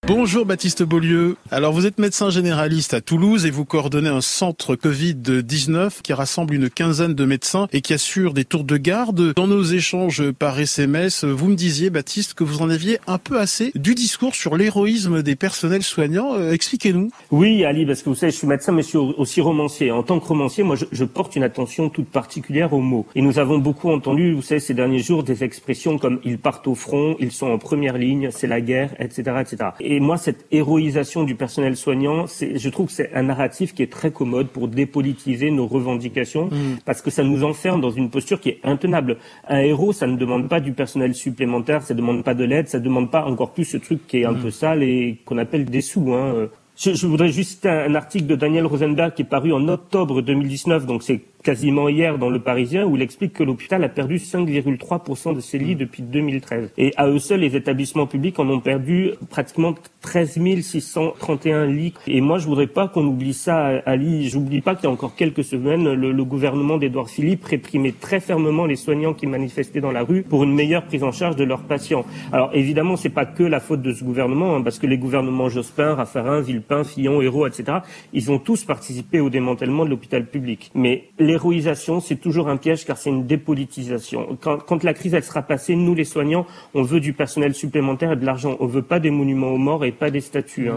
Bonjour Baptiste Beaulieu. Alors vous êtes médecin généraliste à Toulouse et vous coordonnez un centre Covid-19 qui rassemble une quinzaine de médecins et qui assure des tours de garde. Dans nos échanges par SMS, vous me disiez Baptiste que vous en aviez un peu assez du discours sur l'héroïsme des personnels soignants. Expliquez-nous. Oui Ali, parce que vous savez je suis médecin mais je suis aussi romancier. En tant que romancier, moi je porte une attention toute particulière aux mots. Et nous avons beaucoup entendu, vous savez, ces derniers jours des expressions comme ils partent au front, ils sont en première ligne, c'est la guerre, etc. etc. Et moi, cette héroïsation du personnel soignant, je trouve que c'est un narratif qui est très commode pour dépolitiser nos revendications, parce que ça nous enferme dans une posture qui est intenable. Un héros, ça ne demande pas du personnel supplémentaire, ça ne demande pas de l'aide, ça ne demande pas encore plus ce truc qui est un peu sale et qu'on appelle des sous. Je voudrais juste citer un article de Daniel Rosenberg qui est paru en octobre 2019, donc c'est quasiment hier dans Le Parisien, où il explique que l'hôpital a perdu 5,3% de ses lits depuis 2013. Et à eux seuls, les établissements publics en ont perdu pratiquement 13 631 lits. Et moi, je voudrais pas qu'on oublie ça, Ali. J'oublie pas qu'il y a encore quelques semaines, le gouvernement d'Édouard Philippe réprimait très fermement les soignants qui manifestaient dans la rue pour une meilleure prise en charge de leurs patients. Alors évidemment, c'est pas que la faute de ce gouvernement, parce que les gouvernements Jospin, Raffarin, Villepin, Fillon, Ayrault, etc., ils ont tous participé au démantèlement de l'hôpital public. Mais l'héroïsation, c'est toujours un piège car c'est une dépolitisation. Quand la crise elle sera passée, nous les soignants, on veut du personnel supplémentaire et de l'argent. On veut pas des monuments aux morts et pas des statues.